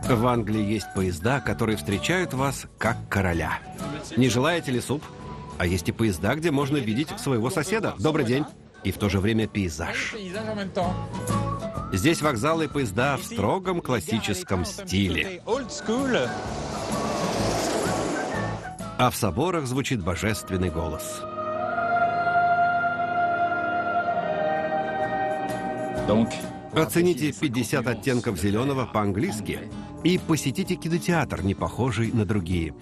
В Англии есть поезда, которые встречают вас как короля. Не желаете ли суп? А есть и поезда, где можно видеть своего соседа. Добрый день. И в то же время пейзаж. Здесь вокзалы и поезда в строгом классическом стиле. А в соборах звучит божественный голос. Оцените 50 оттенков зеленого по-английски и посетите кинотеатр, не похожий на другие.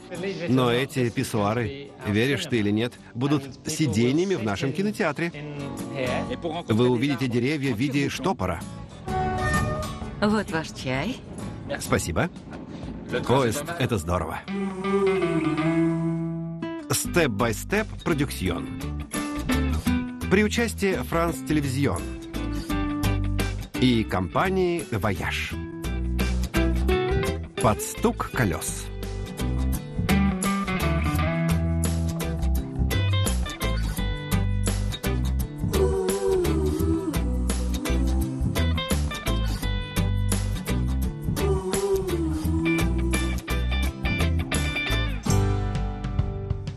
Но эти писсуары, веришь ты или нет, будут сиденьями в нашем кинотеатре. Вы увидите деревья в виде штопора. Вот ваш чай. Спасибо. Поезд — это здорово. Степ-бай-степ продюксьон. При участии Франс Телевизион и компании «Вояж». Под стук колес.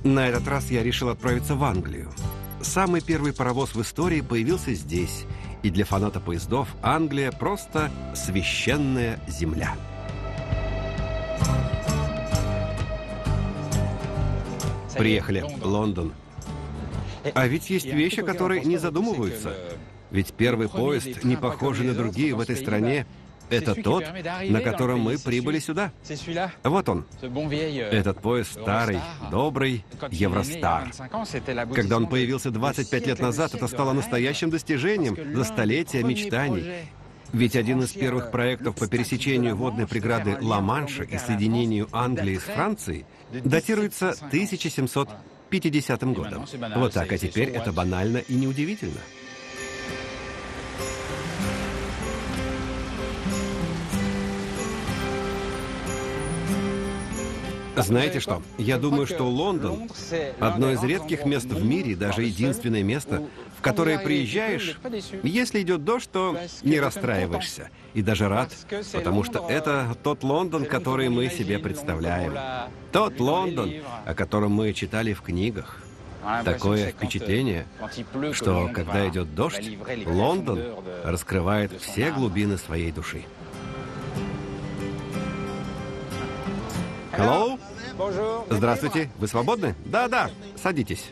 На этот раз я решил отправиться в Англию. Самый первый паровоз в истории появился здесь. И для фаната поездов Англия просто священная земля. Приехали. Лондон. А ведь есть вещи, которые не задумываются. Ведь первый поезд, не похожий на другие в этой стране, это тот, на котором мы прибыли сюда. Вот он. Этот поезд старый, добрый Евростар. Когда он появился 25 лет назад, это стало настоящим достижением за столетия мечтаний. Ведь один из первых проектов по пересечению водной преграды Ла-Манша и соединению Англии с Францией датируется 1750 годом. Вот так, а теперь это банально и неудивительно. Знаете что? Я думаю, что Лондон – одно из редких мест в мире, даже единственное место, в которое приезжаешь, если идет дождь, то не расстраиваешься. И даже рад, потому что это тот Лондон, который мы себе представляем. Тот Лондон, о котором мы читали в книгах. Такое впечатление, что когда идет дождь, Лондон раскрывает все глубины своей души. Hello? Здравствуйте. Вы свободны? Да, садитесь.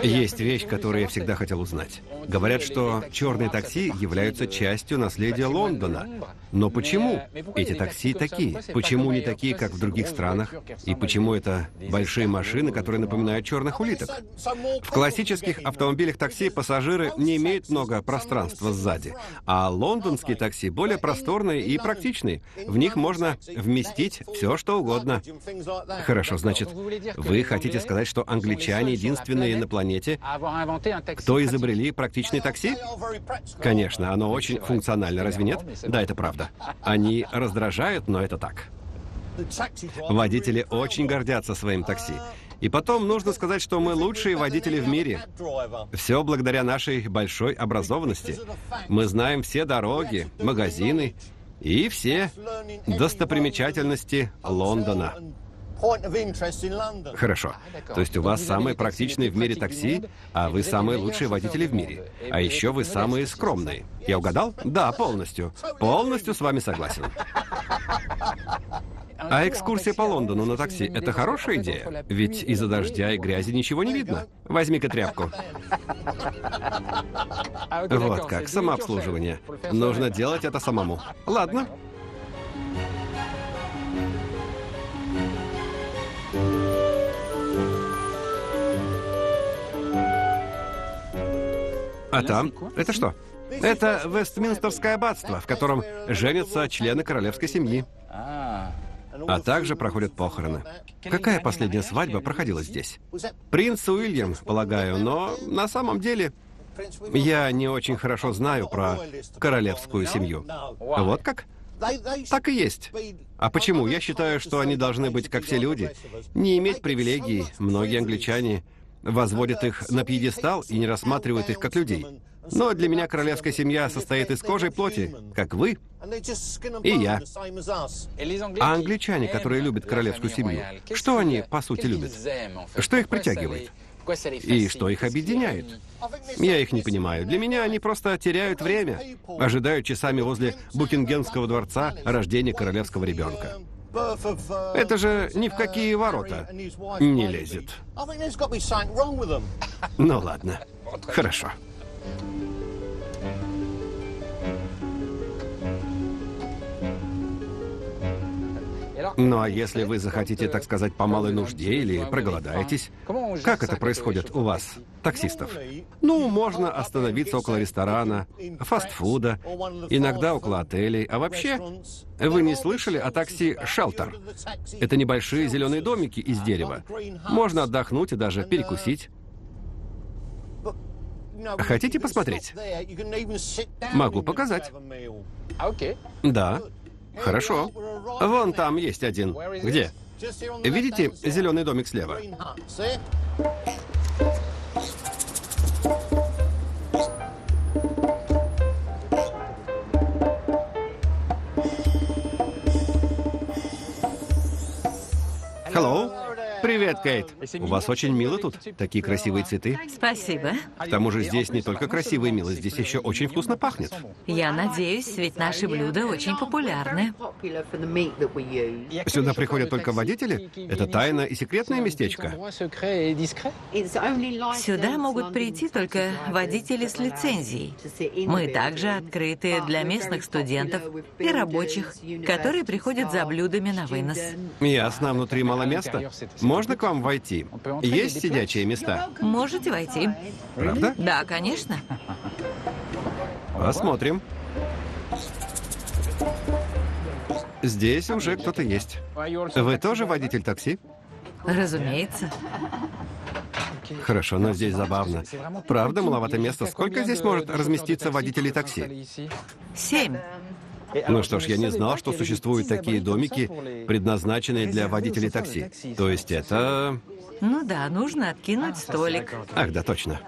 Есть вещь, которую я всегда хотел узнать. Говорят, что черные такси являются частью наследия Лондона. Но почему эти такси такие? Почему не такие, как в других странах? И почему это большие машины, которые напоминают черных улиток? В классических автомобилях такси пассажиры не имеют много пространства сзади, а лондонские такси более просторные и практичные. В них можно вместить все, что угодно. Хорошо, значит, вы хотите сказать, что англичане единственные на планете, кто изобрели практичные такси? Конечно, оно очень функционально, разве нет? Да, это правда. Они раздражают, но это так. Водители очень гордятся своим такси. И потом нужно сказать, что мы лучшие водители в мире. Все благодаря нашей большой образованности. Мы знаем все дороги, магазины и все достопримечательности Лондона. Хорошо. То есть у вас самые практичные в мире такси, а вы самые лучшие водители в мире. А еще вы самые скромные. Я угадал? Да, полностью. Полностью с вами согласен. А экскурсия по Лондону на такси – это хорошая идея? Ведь из-за дождя и грязи ничего не видно. Возьми-ка тряпку. Вот как, самообслуживание. Нужно делать это самому. Ладно. А там? Это что? Это Вестминстерское аббатство, в котором женятся члены королевской семьи. А также проходят похороны. Какая последняя свадьба проходила здесь? Принц Уильям, полагаю, но на самом деле я не очень хорошо знаю про королевскую семью. Вот как? Так и есть. А почему? Я считаю, что они должны быть как все люди, не иметь привилегий. Многие англичане возводят их на пьедестал и не рассматривают их как людей. Но для меня королевская семья состоит из кожи и плоти, как вы и я. А англичане, которые любят королевскую семью, что они, по сути, любят? Что их притягивает? И что их объединяет? Я их не понимаю. Для меня они просто теряют время, ожидают часами возле Букингемского дворца рождения королевского ребенка. Это же ни в какие ворота не лезет. Ну ладно, хорошо. Ну а если вы захотите, так сказать, по малой нужде или проголодаетесь, как это происходит у вас, таксистов? Ну, можно остановиться около ресторана, фастфуда, иногда около отелей. А вообще, вы не слышали о такси «Шелтер»? Это небольшие зеленые домики из дерева. Можно отдохнуть и даже перекусить. Хотите посмотреть? Могу показать. Да. Хорошо. Вон там есть один. Где? Видите зеленый домик слева? Hello. Привет, Кейт. У вас очень мило тут. Такие красивые цветы. Спасибо. К тому же здесь не только красиво и мило, здесь еще очень вкусно пахнет. Я надеюсь, ведь наши блюда очень популярны. Сюда приходят только водители? Это тайное и секретное местечко? Сюда могут прийти только водители с лицензией. Мы также открыты для местных студентов и рабочих, которые приходят за блюдами на вынос. Ясно, внутри мало места. Можно к вам войти? Есть сидячие места? Можете войти. Правда? Да, конечно. Посмотрим. Здесь уже кто-то есть. Вы тоже водитель такси? Разумеется. Хорошо, но здесь забавно. Правда, маловато места. Сколько здесь может разместиться водителей такси? 7. Ну что ж, я не знал, что существуют такие домики, предназначенные для водителей такси. То есть это... Ну да, нужно откинуть столик. Ах, да, точно.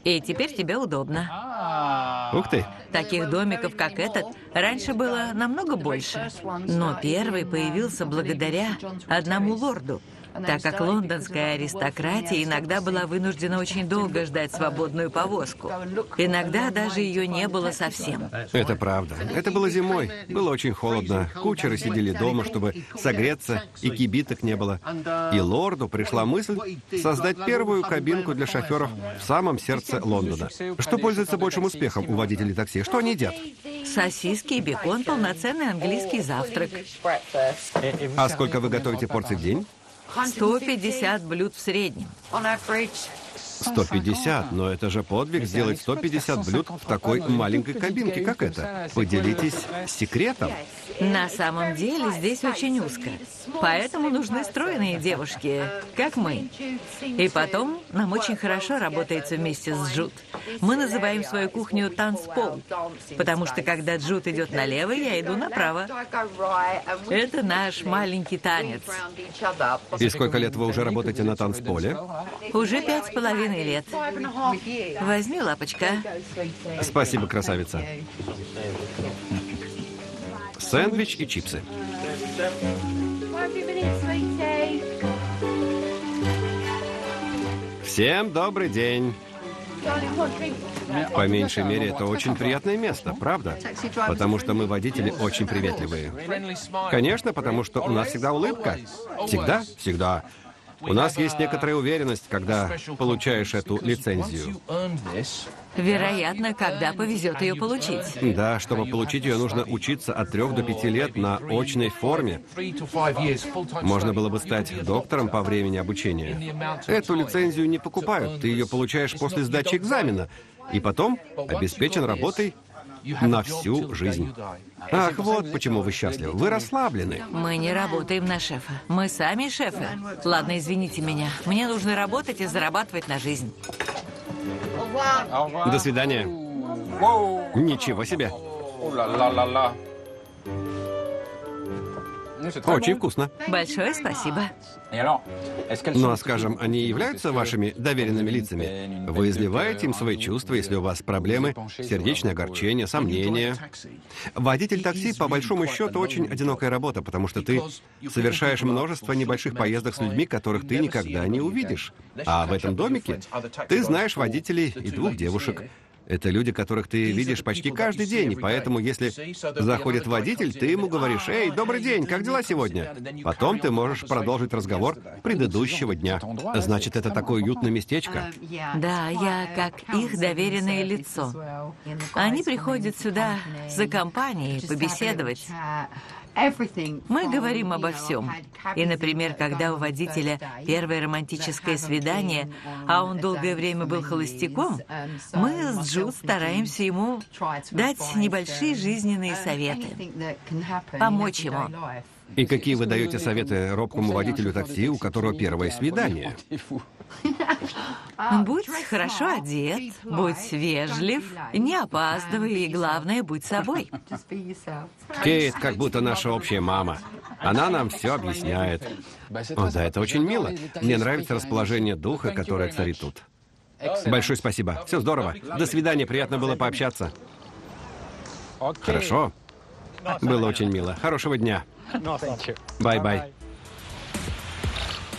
И теперь тебе удобно. Ух ты. Таких домиков, как этот, раньше было намного больше. Но первый появился благодаря одному лорду, так как лондонская аристократия иногда была вынуждена очень долго ждать свободную повозку. Иногда даже ее не было совсем. Это правда. Это было зимой. Было очень холодно. Кучеры сидели дома, чтобы согреться, и кибиток не было. И лорду пришла мысль создать первую кабинку для шоферов в самом сердце Лондона. Что пользуется большим успехом у водителей такси? Что они едят? Сосиски и бекон – полноценный английский завтрак. А сколько вы готовите порций в день? 150 блюд в среднем. 150, но это же подвиг сделать 150 блюд в такой маленькой кабинке, как это. Поделитесь секретом. На самом деле здесь очень узко. Поэтому нужны стройные девушки, как мы. И потом нам очень хорошо работается вместе с Джуд. Мы называем свою кухню танцпол, потому что когда Джуд идет налево, я иду направо. Это наш маленький танец. И сколько лет вы уже работаете на танцполе? Уже 5,5 лет. Возьми, лапочка. Спасибо, красавица. Сэндвич и чипсы. Всем добрый день. По меньшей мере, это очень приятное место, правда? Потому что мы, водители, очень приветливые. Конечно, потому что у нас всегда улыбка. Всегда? Всегда. У нас есть некоторая уверенность, когда получаешь эту лицензию. Вероятно, когда повезет ее получить. Да, чтобы получить ее, нужно учиться от 3 до 5 лет на очной форме. Можно было бы стать доктором по времени обучения. Эту лицензию не покупают, ты ее получаешь после сдачи экзамена. И потом обеспечен работой на всю жизнь. Ах, вот почему вы счастливы. Вы расслаблены. Мы не работаем на шефа. Мы сами шефы. Ладно, извините меня. Мне нужно работать и зарабатывать на жизнь. До свидания. Ничего себе. Очень вкусно. Большое спасибо. Ну, а скажем, они являются вашими доверенными лицами? Вы изливаете им свои чувства, если у вас проблемы, сердечное огорчение, сомнения. Водитель такси, по большому счету, очень одинокая работа, потому что ты совершаешь множество небольших поездок с людьми, которых ты никогда не увидишь. А в этом домике ты знаешь водителей и двух девушек. Это люди, которых ты видишь почти каждый день, и поэтому, если заходит водитель, ты ему говоришь: «Эй, добрый день, как дела сегодня?» Потом ты можешь продолжить разговор предыдущего дня. Значит, это такое уютное местечко. Да, я как их доверенное лицо. Они приходят сюда за компанией побеседовать. Мы говорим обо всем. И, например, когда у водителя первое романтическое свидание, а он долгое время был холостяком, мы с Джуд стараемся ему дать небольшие жизненные советы, помочь ему. И какие вы даете советы робкому водителю такси, у которого первое свидание? Будь хорошо одет, будь вежлив, не опаздывай и, главное, будь собой. Кейт как будто наша общая мама. Она нам все объясняет. О, да, это очень мило. Мне нравится расположение духа, которое царит тут. Большое спасибо. Все здорово. До свидания, приятно было пообщаться. Хорошо. Было очень мило. Хорошего дня. Бай-бай.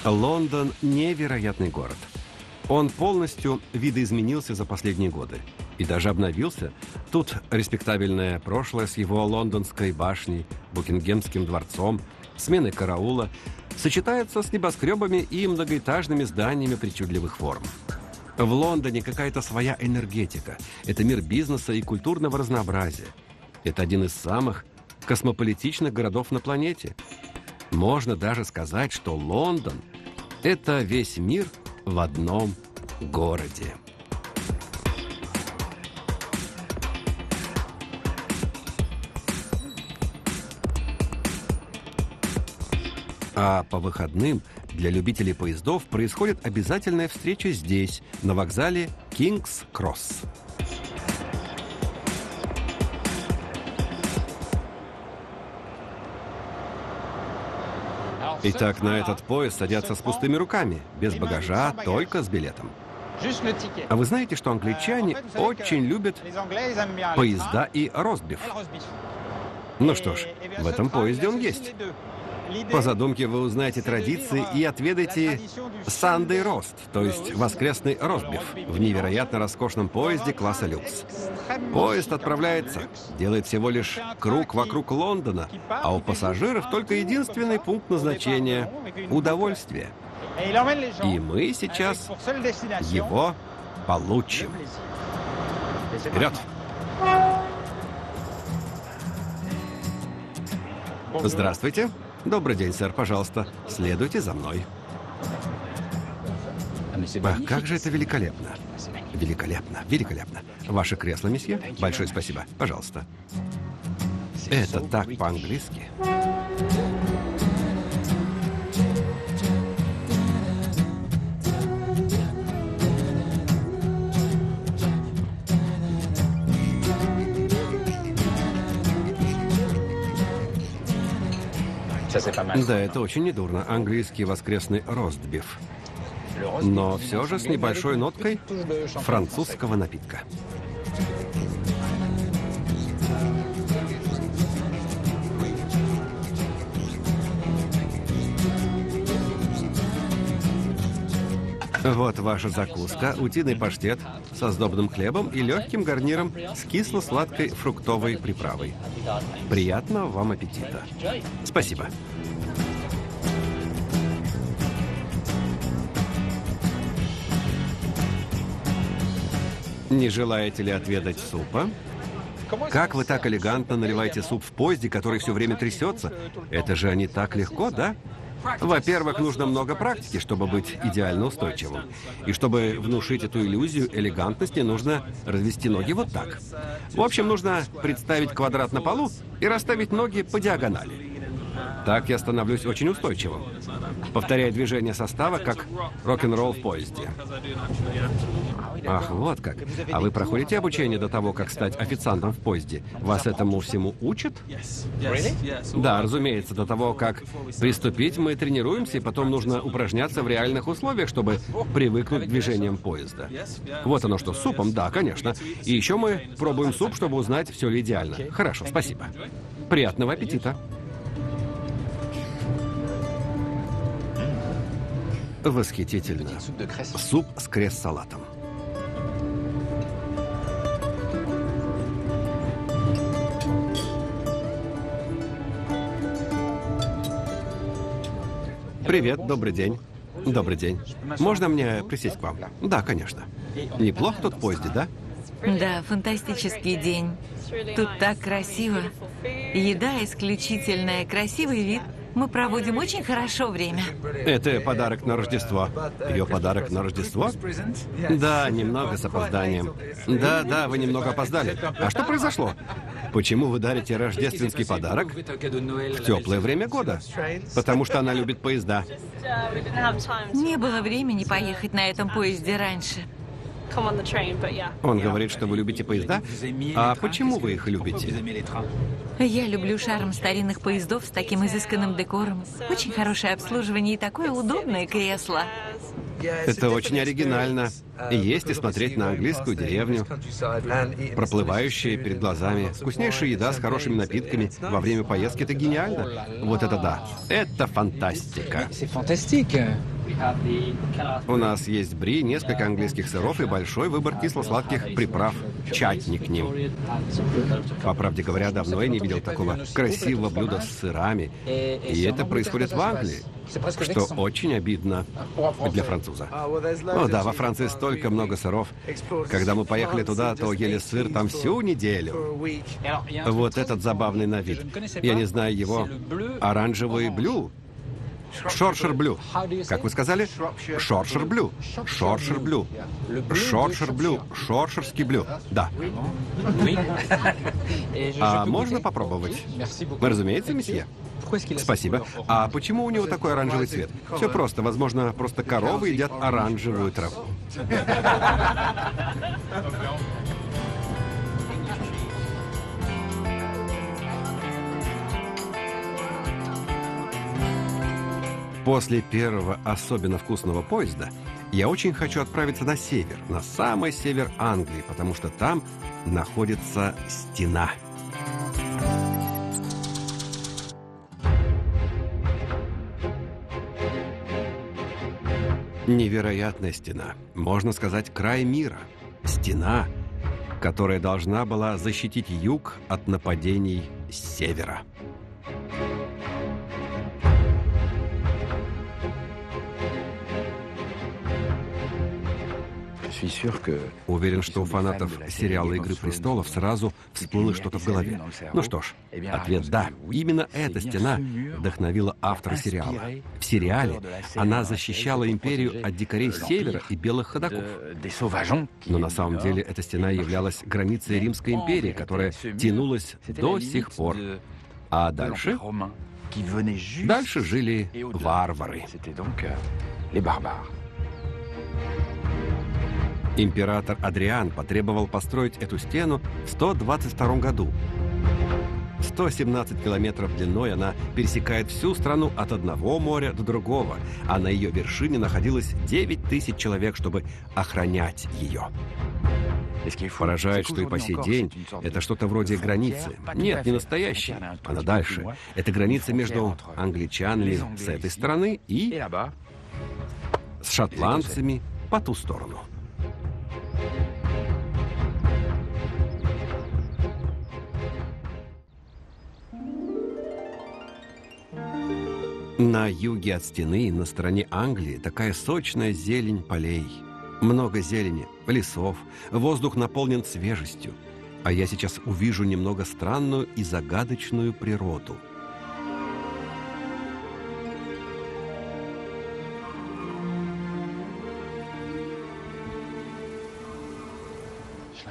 Лондон – невероятный город. Он полностью видоизменился за последние годы. И даже обновился. Тут респектабельное прошлое с его лондонской башней, Букингемским дворцом, сменой караула, сочетается с небоскребами и многоэтажными зданиями причудливых форм. В Лондоне какая-то своя энергетика. Это мир бизнеса и культурного разнообразия. Это один из самых космополитичных городов на планете. Можно даже сказать, что Лондон – это весь мир в одном городе. А по выходным для любителей поездов происходит обязательная встреча здесь, на вокзале Кингс-Кросс. Итак, на этот поезд садятся с пустыми руками, без багажа, только с билетом. А вы знаете, что англичане очень любят поезда и ростбиф? Ну что ж, в этом поезде он есть. По задумке вы узнаете традиции и отведаете Sunday Roast, то есть воскресный ростбиф, в невероятно роскошном поезде класса люкс. Поезд отправляется, делает всего лишь круг вокруг Лондона, а у пассажиров только единственный пункт назначения – удовольствие. И мы сейчас его получим. Вперед! Здравствуйте. Добрый день, сэр, пожалуйста. Следуйте за мной. Ах, как же это великолепно. Великолепно, великолепно. Ваше кресло, месье? Большое спасибо. Пожалуйста. Это так по-английски. Да, это очень недурно. Английский воскресный ростбиф. Но все же с небольшой ноткой французского напитка. Вот ваша закуска, утиный паштет со сдобным хлебом и легким гарниром с кисло-сладкой фруктовой приправой. Приятного вам аппетита. Спасибо. Не желаете ли отведать супа? Как вы так элегантно наливаете суп в поезде, который все время трясется? Это же не так легко, да? Во-первых, нужно много практики, чтобы быть идеально устойчивым. И чтобы внушить эту иллюзию элегантности, нужно развести ноги вот так. В общем, нужно представить квадрат на полу и расставить ноги по диагонали. Так я становлюсь очень устойчивым. повторяя движение состава, как рок-н-ролл в поезде. Ах, вот как. А вы проходите обучение до того, как стать официантом в поезде? Вас этому всему учат? Да, разумеется, до того, как приступить, мы тренируемся, и потом нужно упражняться в реальных условиях, чтобы привыкнуть к движениям поезда. Вот оно что, с супом? Да, конечно. И еще мы пробуем суп, чтобы узнать, все ли идеально. Хорошо, спасибо. Приятного аппетита. Восхитительно. Суп с кресс-салатом. Привет, добрый день. Добрый день. Можно мне присесть к вам? Да, конечно. Неплохо тут в поезде, да? Да, фантастический день. Тут так красиво. Еда исключительная, красивый вид. Мы проводим очень хорошо время. Это подарок на Рождество. Ее подарок на Рождество? Да, немного с опозданием. Да, вы немного опоздали. А что произошло? Почему вы дарите рождественский подарок в теплое время года? Потому что она любит поезда. Не было времени поехать на этом поезде раньше. Он говорит, что вы любите поезда? А почему вы их любите? Я люблю шарм старинных поездов с таким изысканным декором. Очень хорошее обслуживание и такое удобное кресло. Это очень оригинально. И есть, и смотреть на английскую деревню, проплывающие перед глазами. Вкуснейшая еда с хорошими напитками во время поездки. Это гениально. Вот это да. Это фантастика. У нас есть бри, несколько английских сыров и большой выбор кисло-сладких приправ. Чатни к ним. По правде говоря, давно я не видел такого красивого блюда с сырами. И это происходит в Англии, что очень обидно для француза. О да, во Франции столько много сыров. Когда мы поехали туда, то ели сыр там всю неделю. Вот этот забавный на вид. Я не знаю его. Оранжевый блю. Шоршер блю. Как вы сказали? Шоршер блю. Шоршер блю. Шоршер блю. Шоршерский блю. Да. А можно попробовать? Разумеется, месье. Спасибо. А почему у него такой оранжевый цвет? Все просто. Возможно, просто коровы едят оранжевую траву. После первого особенно вкусного поезда я очень хочу отправиться на север, на самый север Англии, потому что там находится стена. Невероятная стена. Можно сказать, край мира. Стена, которая должна была защитить юг от нападений с севера. Уверен, что у фанатов сериала «Игры престолов» сразу всплыло что-то в голове. Ну что ж, ответ «да». Именно эта стена вдохновила автора сериала. В сериале она защищала империю от дикарей с севера и белых ходоков. Но на самом деле эта стена являлась границей Римской империи, которая тянулась до сих пор. А дальше? Дальше жили варвары. Император Адриан потребовал построить эту стену в 122 году. 117 километров длиной она пересекает всю страну от одного моря до другого, а на ее вершине находилось 9000 человек, чтобы охранять ее. Поражает, что и по сей день это что-то вроде границы. Нет, не настоящей, она дальше. Это граница между англичанами с этой стороны и с шотландцами по ту сторону. На юге от стены, на стороне Англии, такая сочная зелень полей. Много зелени, лесов, воздух наполнен свежестью. А я сейчас увижу немного странную и загадочную природу.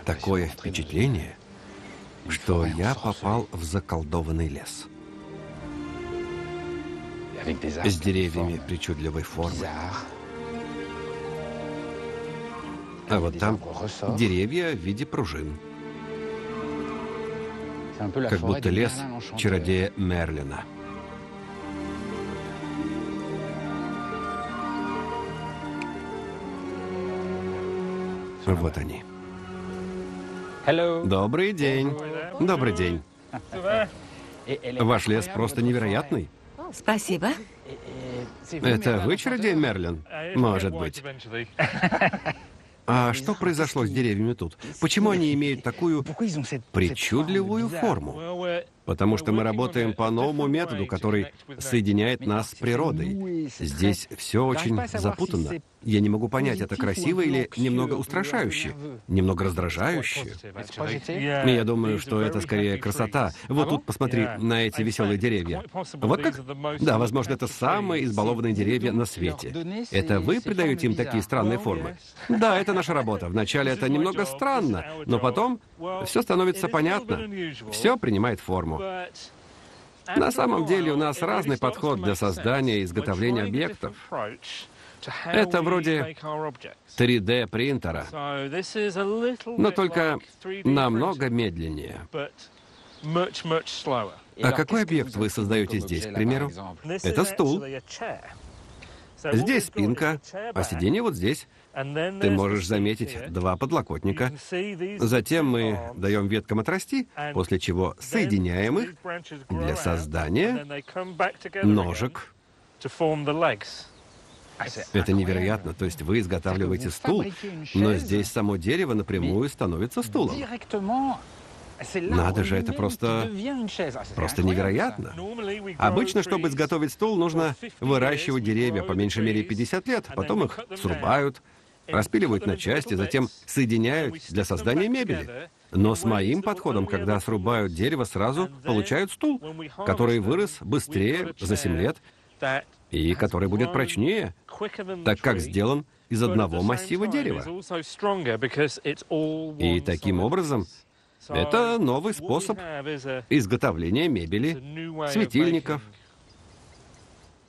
Такое впечатление, что я попал в заколдованный лес. с деревьями причудливой формы. А вот там деревья в виде пружин. Как будто лес чародея Мерлина. Вот они. Добрый день. Добрый день. Ваш лес просто невероятный. Спасибо. Это вы чародей Мерлин? Может быть. А что произошло с деревьями тут? Почему они имеют такую причудливую форму? Потому что мы работаем по новому методу, который соединяет нас с природой. Здесь все очень запутанно. Я не могу понять, это красиво или немного устрашающе, немного раздражающе. Я думаю, что это скорее красота. Вот тут посмотри на эти веселые деревья. Вот как? Да, возможно, это самые избалованные деревья на свете. Это вы придаете им такие странные формы? Да, это наша работа. Вначале это немного странно, но потом все становится понятно. Все принимает форму. На самом деле у нас разный подход для создания и изготовления объектов. Это вроде 3D-принтера, но только намного медленнее. А какой объект вы создаете здесь, к примеру? Это стул. Здесь спинка, а сиденье вот здесь. Ты можешь заметить два подлокотника. Затем мы даем веткам отрасти, после чего соединяем их для создания ножек. Это невероятно. То есть вы изготавливаете стул, но здесь само дерево напрямую становится стулом. Надо же, это просто невероятно. Обычно, чтобы изготовить стул, нужно выращивать деревья по меньшей мере 50 лет, потом их срубают, распиливают на части, затем соединяют для создания мебели. Но с моим подходом, когда срубают дерево, сразу получают стул, который вырос быстрее за 7 лет и который будет прочнее, так как сделан из одного массива дерева. И таким образом, это новый способ изготовления мебели, светильников.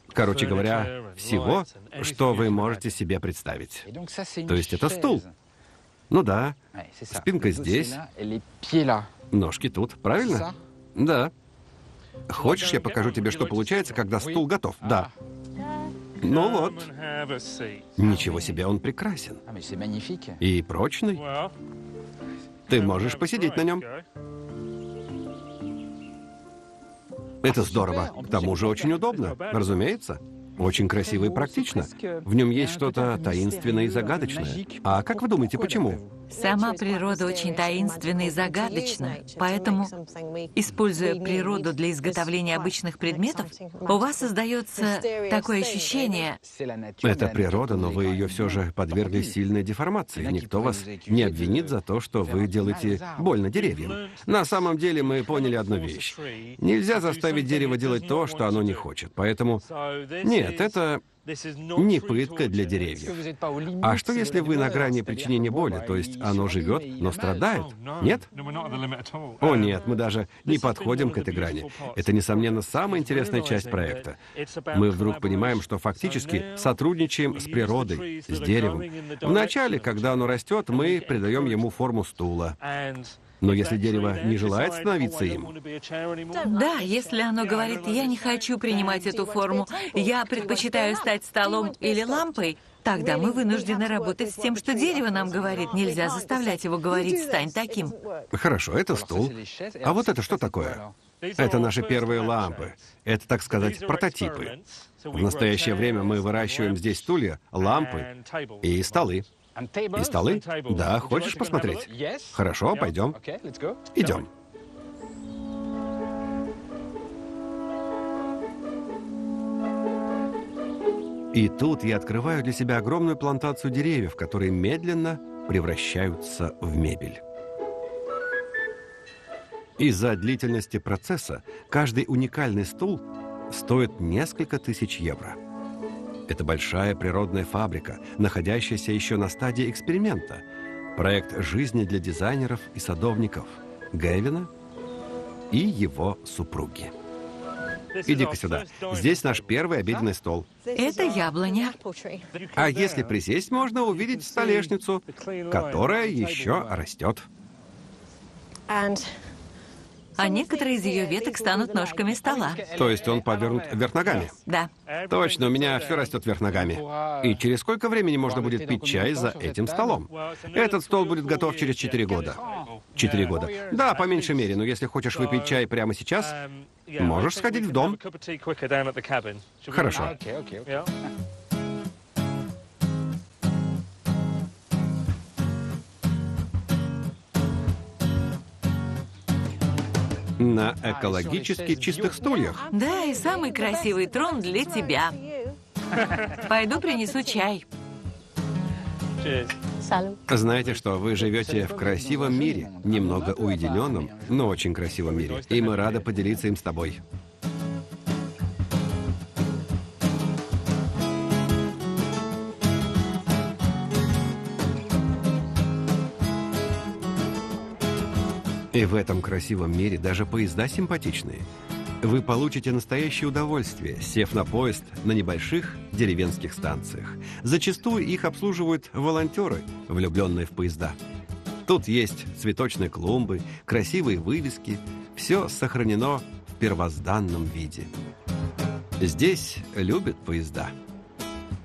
Короче говоря, всего, что вы можете себе представить. То есть это стул. Ну да, спинка здесь, ножки тут, правильно? Да. Хочешь, я покажу тебе, что получается, когда стул готов? Да. Ну вот. Ничего себе, он прекрасен. И прочный. Ты можешь посидеть на нем. Это здорово. К тому же очень удобно, разумеется. Очень красиво и практично. В нем есть что-то таинственное и загадочное. А как вы думаете, почему? Сама природа очень таинственна и загадочна, поэтому, используя природу для изготовления обычных предметов, у вас создается такое ощущение... Это природа, но вы ее все же подвергли сильной деформации. Никто вас не обвинит за то, что вы делаете больно деревьям. На самом деле мы поняли одну вещь. Нельзя заставить дерево делать то, что оно не хочет. Поэтому... Нет, это... не пытка для деревьев. А что, если вы на грани причинения боли, то есть оно живет, но страдает? Нет? О, нет, мы даже не подходим к этой грани. Это, несомненно, самая интересная часть проекта. Мы вдруг понимаем, что фактически сотрудничаем с природой, с деревом. Вначале, когда оно растет, мы придаем ему форму стула. Но если дерево не желает становиться им... Да, если оно говорит, я не хочу принимать эту форму, я предпочитаю стать столом или лампой, тогда мы вынуждены работать с тем, что дерево нам говорит. Нельзя заставлять его говорить, стань таким. Хорошо, это стул. А вот это что такое? Это наши первые лампы. Это, так сказать, прототипы. В настоящее время мы выращиваем здесь стулья, лампы и столы. И столы? Да, хочешь посмотреть? Хорошо, пойдем. Идем. И тут я открываю для себя огромную плантацию деревьев, которые медленно превращаются в мебель. Из-за длительности процесса каждый уникальный стул стоит несколько тысяч евро. Это большая природная фабрика, находящаяся еще на стадии эксперимента. Проект жизни для дизайнеров и садовников Гэвина и его супруги. Иди-ка сюда. Здесь наш первый обеденный стол. Это яблоня. А если присесть, можно увидеть столешницу, которая еще растет. А некоторые из ее веток станут ножками стола. То есть он повернут вверх ногами? Да. Точно, у меня все растет вверх ногами. И через сколько времени можно будет пить чай за этим столом? Этот стол будет готов через 4 года. 4 года. Да, по меньшей мере, но если хочешь выпить чай прямо сейчас, можешь сходить в дом. Хорошо. На экологически чистых стульях. Да, и самый красивый трон для тебя. Пойду принесу чай. Знаете что, вы живете в красивом мире, немного уединенном, но очень красивом мире. И мы рады поделиться им с тобой. И в этом красивом мире даже поезда симпатичные. Вы получите настоящее удовольствие, сев на поезд на небольших деревенских станциях. Зачастую их обслуживают волонтеры, влюбленные в поезда. Тут есть цветочные клумбы, красивые вывески. Все сохранено в первозданном виде. Здесь любят поезда.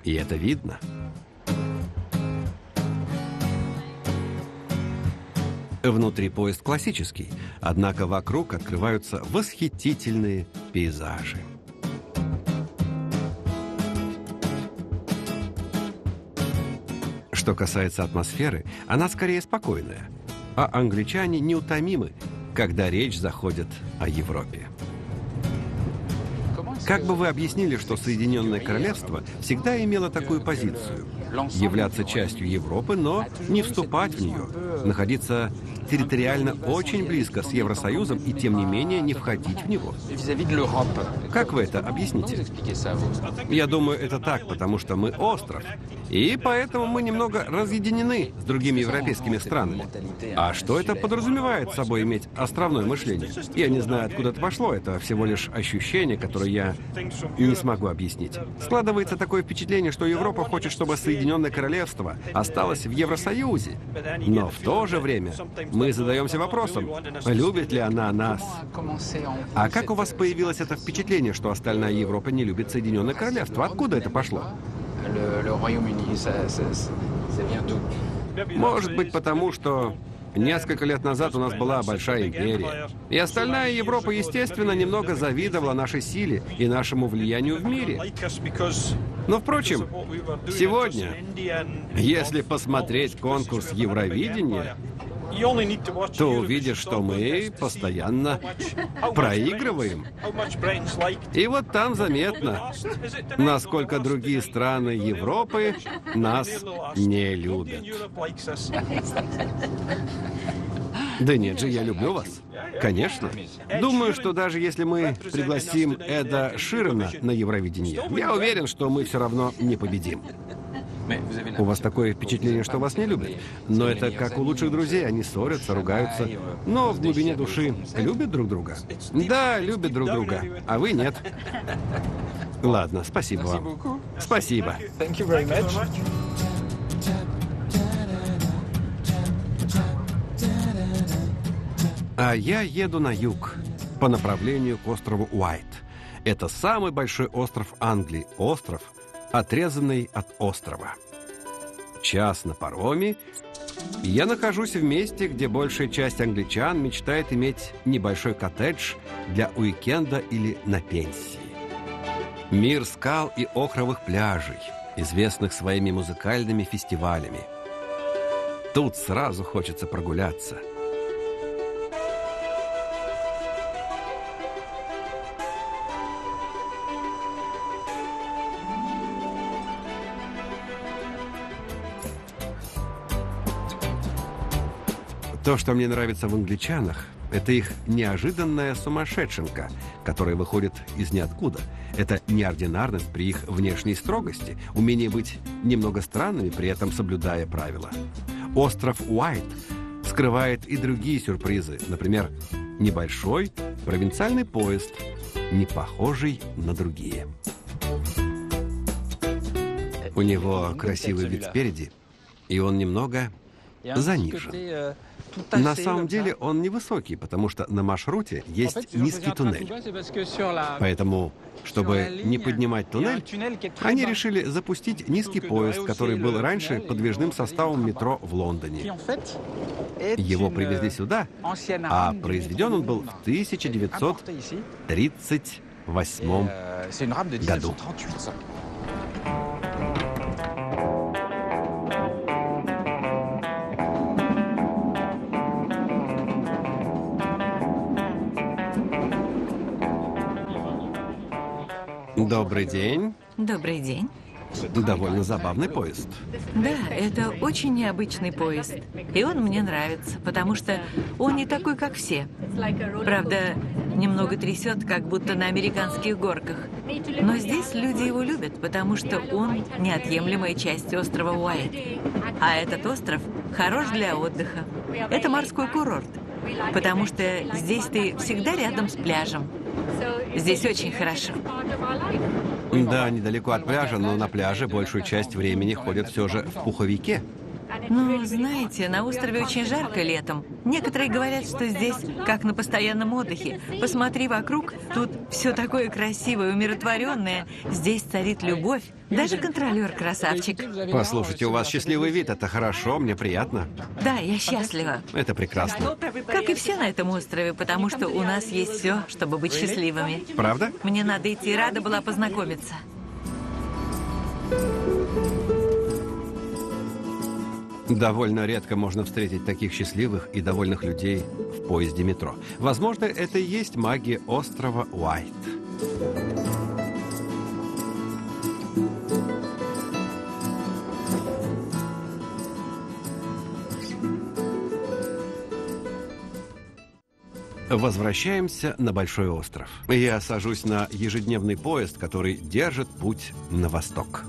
И это видно. Внутри поезд классический, однако вокруг открываются восхитительные пейзажи. Что касается атмосферы, она скорее спокойная, а англичане неутомимы, когда речь заходит о Европе. Как бы вы объяснили, что Соединенное Королевство всегда имело такую позицию – являться частью Европы, но не вступать в нее, находиться территориально очень близко с Евросоюзом и, тем не менее, не входить в него? Как вы это объясните? Я думаю, это так, потому что мы остров, и поэтому мы немного разъединены с другими европейскими странами. А что это подразумевает собой иметь островное мышление? Я не знаю, откуда это пошло, это всего лишь ощущение, которое я не смогу объяснить. Складывается такое впечатление, что Европа хочет, чтобы Соединенное Королевство осталось в Евросоюзе. Но в то же время мы задаемся вопросом, любит ли она нас? А как у вас появилось это впечатление, что остальная Европа не любит Соединенное Королевство? Откуда это пошло? Может быть, потому что несколько лет назад у нас была большая империя. И остальная Европа, естественно, немного завидовала нашей силе и нашему влиянию в мире. Но, впрочем, сегодня, если посмотреть конкурс Евровидения, то увидишь, что мы постоянно проигрываем. И вот там заметно, насколько другие страны Европы нас не любят. Да нет же, я люблю вас. Конечно. Думаю, что даже если мы пригласим Эда Ширана на Евровидение, я уверен, что мы все равно не победим. У вас такое впечатление, что вас не любят. Но это как у лучших друзей. Они ссорятся, ругаются. Но в глубине души любят друг друга. Да, любят друг друга. А вы нет. Ладно, спасибо вам. Спасибо. А я еду на юг, по направлению к острову Уайт. Это самый большой остров Англии. Остров, отрезанный от острова. Час на пароме, и я нахожусь в месте, где большая часть англичан мечтает иметь небольшой коттедж для уикенда или на пенсии. Мир скал и охровых пляжей, известных своими музыкальными фестивалями. Тут сразу хочется прогуляться. То, что мне нравится в англичанах, это их неожиданная сумасшедшенка, которая выходит из ниоткуда. Это неординарность при их внешней строгости, умение быть немного странными, при этом соблюдая правила. Остров Уайт скрывает и другие сюрпризы, например, Небольшой провинциальный поезд, не похожий на другие. У него красивый вид спереди, и он немного занижен. На самом деле он невысокий, потому что на маршруте есть низкий туннель. Поэтому, чтобы не поднимать туннель, они решили запустить низкий поезд, который был раньше подвижным составом метро в Лондоне. Его привезли сюда, а произведен он был в 1938 году. Добрый день. Добрый день. Довольно забавный поезд. Да, это очень необычный поезд. И он мне нравится, потому что он не такой, как все. Правда, немного трясет, как будто на американских горках. Но здесь люди его любят, потому что он неотъемлемая часть острова Уайт. А этот остров хорош для отдыха. Это морской курорт, потому что здесь ты всегда рядом с пляжем. Здесь очень хорошо. Да, недалеко от пляжа, но на пляже большую часть времени ходят все же в пуховике. Ну, знаете, на острове очень жарко летом. Некоторые говорят, что здесь как на постоянном отдыхе. Посмотри вокруг, тут все такое красивое, умиротворенное. Здесь царит любовь. Даже контролер красавчик. Послушайте, у вас счастливый вид, это хорошо, мне приятно. Да, я счастлива. Это прекрасно. Как и все на этом острове, потому что у нас есть все, чтобы быть счастливыми. Правда? Мне надо идти, рада была познакомиться. Довольно редко можно встретить таких счастливых и довольных людей в поезде метро. Возможно, это и есть магия острова Уайт. Возвращаемся на Большой остров. Я сажусь на ежедневный поезд, который держит путь на восток.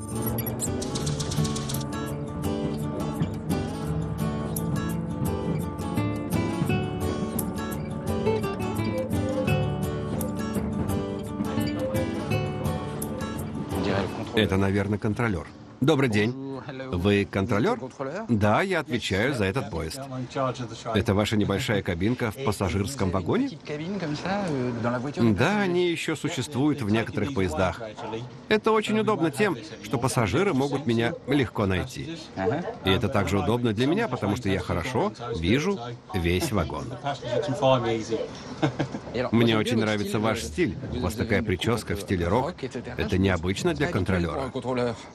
Это, наверное, контролер. Добрый день. Вы контролер? Да, я отвечаю за этот поезд. Это ваша небольшая кабинка в пассажирском вагоне? Да, они еще существуют в некоторых поездах. Это очень удобно тем, что пассажиры могут меня легко найти. И это также удобно для меня, потому что я хорошо вижу весь вагон. Мне очень нравится ваш стиль. У вас такая прическа в стиле рок. Это необычно для контролера.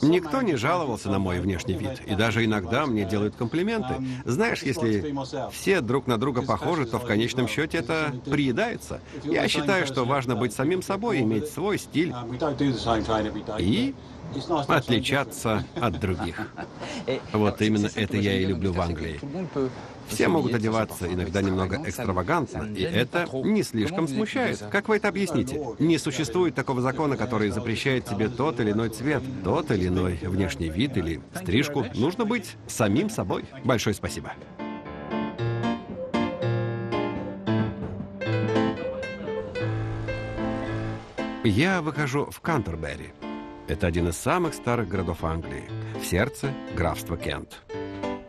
Никто не жаловался на мой внешний вид. И даже иногда мне делают комплименты. Знаешь, если все друг на друга похожи, то в конечном счете это приедается. Я считаю, что важно быть самим собой, иметь свой стиль и отличаться от других. Вот именно это я и люблю в Англии. Все могут одеваться иногда немного экстравагантно, и это не слишком смущает. Как вы это объясните? Не существует такого закона, который запрещает тебе тот или иной цвет, тот или иной внешний вид или стрижку. Нужно быть самим собой. Большое спасибо. Я выхожу в Кантербери. Это один из самых старых городов Англии, в сердце графства Кент.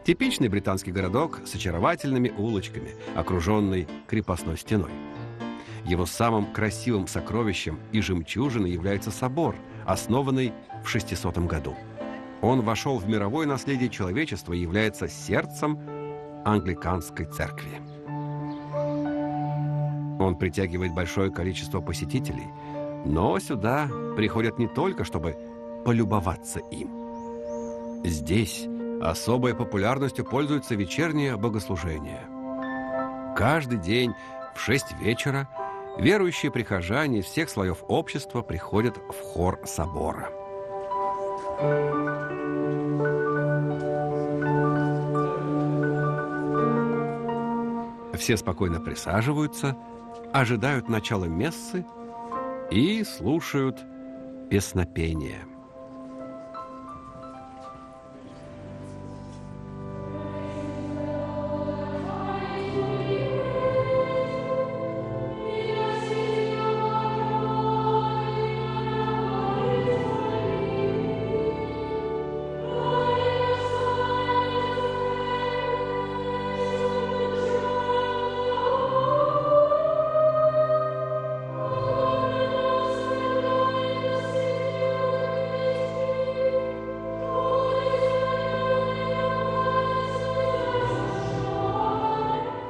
Типичный британский городок с очаровательными улочками, окруженный крепостной стеной. Его самым красивым сокровищем и жемчужиной является собор, основанный в 600 году. Он вошел в мировое наследие человечества и является сердцем англиканской церкви. Он притягивает большое количество посетителей, но сюда приходят не только, чтобы полюбоваться им. Здесь особой популярностью пользуется вечернее богослужение. Каждый день в 6 вечера верующие прихожане из всех слоев общества приходят в хор собора. Все спокойно присаживаются, ожидают начала мессы и слушают песнопение.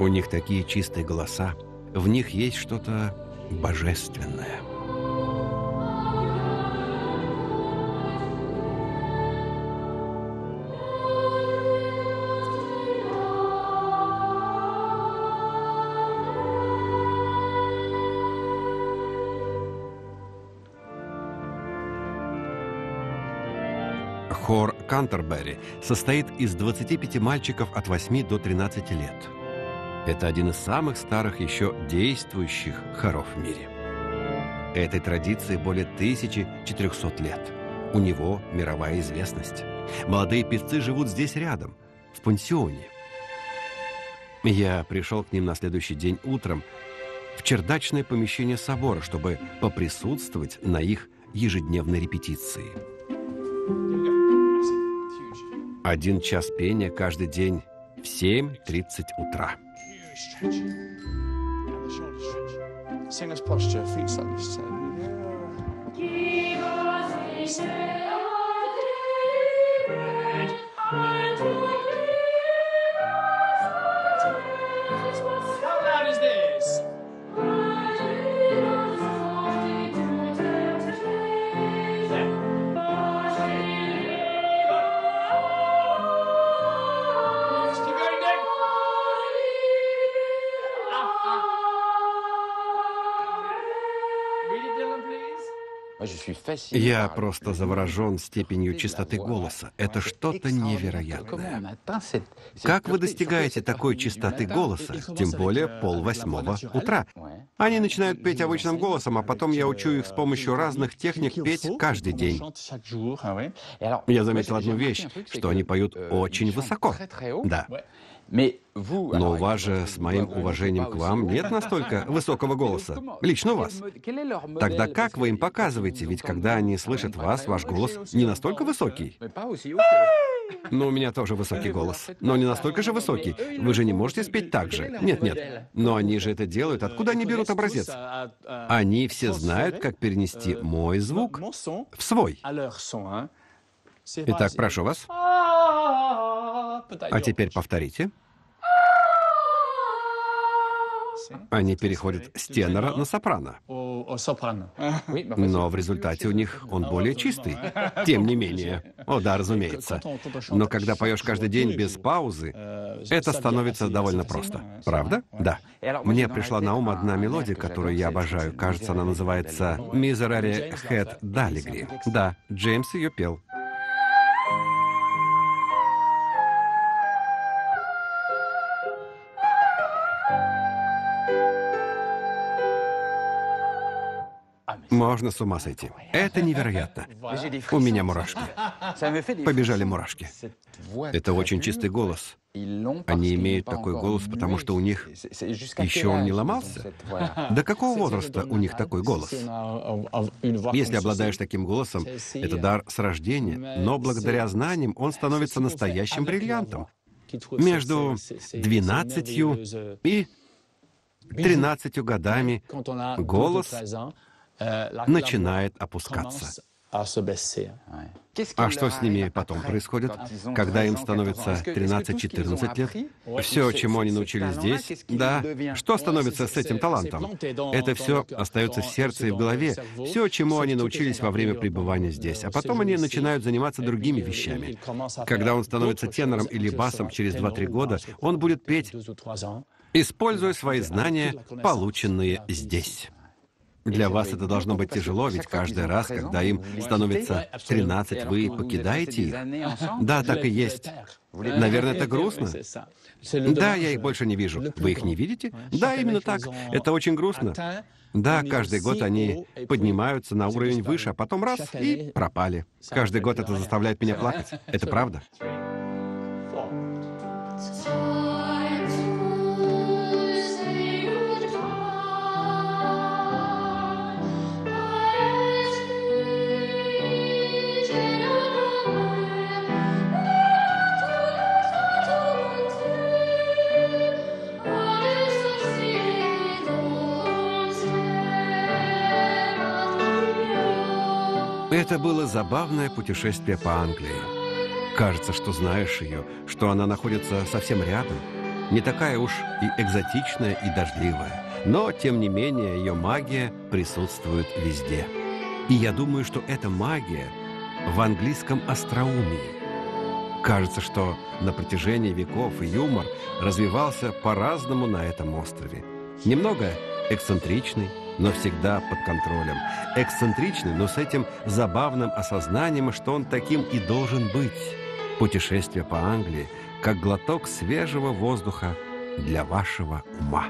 У них такие чистые голоса. В них есть что-то божественное. Хор Кантербери состоит из 25 мальчиков от 8 до 13 лет. Это один из самых старых еще действующих хоров в мире. Этой традиции более 1400 лет. У него мировая известность. Молодые певцы живут здесь рядом, в пансионе. Я пришел к ним на следующий день утром в чердачное помещение собора, чтобы поприсутствовать на их ежедневной репетиции. 1 час пения каждый день в 7:30 утра. Я просто заворожен степенью чистоты голоса. Это что-то невероятное. Как вы достигаете такой чистоты голоса, тем более 7:30 утра? Они начинают петь обычным голосом, а потом я учу их с помощью разных техник петь каждый день. Я заметил одну вещь, что они поют очень высоко. Да. Но у вас же, с моим уважением к вам, нет настолько высокого голоса. Лично у вас. Тогда как вы им показываете? Ведь когда они слышат вас, ваш голос не настолько высокий. Ну, у меня тоже высокий голос. Но не настолько же высокий. Вы же не можете спеть так же. Нет. Но они же это делают. Откуда они берут образец? Они все знают, как перенести мой звук в свой. Итак, прошу вас. А теперь повторите. Они переходят с тенора на сопрано. Но в результате у них он более чистый. Тем не менее. О, да, разумеется. Но когда поешь каждый день без паузы, это становится довольно просто. Правда? Да. Мне пришла на ум одна мелодия, которую я обожаю. Кажется, она называется «Miserere het Daligri». Да, Джеймс ее пел. Можно с ума сойти. Это невероятно. У меня мурашки. Побежали мурашки. Это очень чистый голос. Они имеют такой голос, потому что у них еще он не ломался. До какого возраста у них такой голос? Если обладаешь таким голосом, это дар с рождения, но благодаря знаниям он становится настоящим бриллиантом. Между 12 и 13 годами голос начинает опускаться. А что с ними потом происходит, когда им становится 13-14 лет? Все, чему они научились здесь, да, что становится с этим талантом? Это все остается в сердце и в голове, все, чему они научились во время пребывания здесь. А потом они начинают заниматься другими вещами. Когда он становится тенором или басом через 2-3 года, он будет петь, используя свои знания, полученные здесь. Для вас это должно быть тяжело, ведь каждый раз, когда им становится 13, вы покидаете их. Да, так и есть. Наверное, это грустно. Да, я их больше не вижу. Вы их не видите? Да, именно так. Это очень грустно. Да, каждый год они поднимаются на уровень выше, а потом раз — и пропали. Каждый год это заставляет меня плакать. Это правда. Это было забавное путешествие по Англии. Кажется, что знаешь ее, что она находится совсем рядом. Не такая уж и экзотичная, и дождливая. Но, тем не менее, ее магия присутствует везде. И я думаю, что эта магия в английском остроумии. Кажется, что на протяжении веков и юмор развивался по-разному на этом острове. Немного эксцентричный, но всегда под контролем. Эксцентричный, но с этим забавным осознанием, что он таким и должен быть. Путешествие по Англии как глоток свежего воздуха для вашего ума.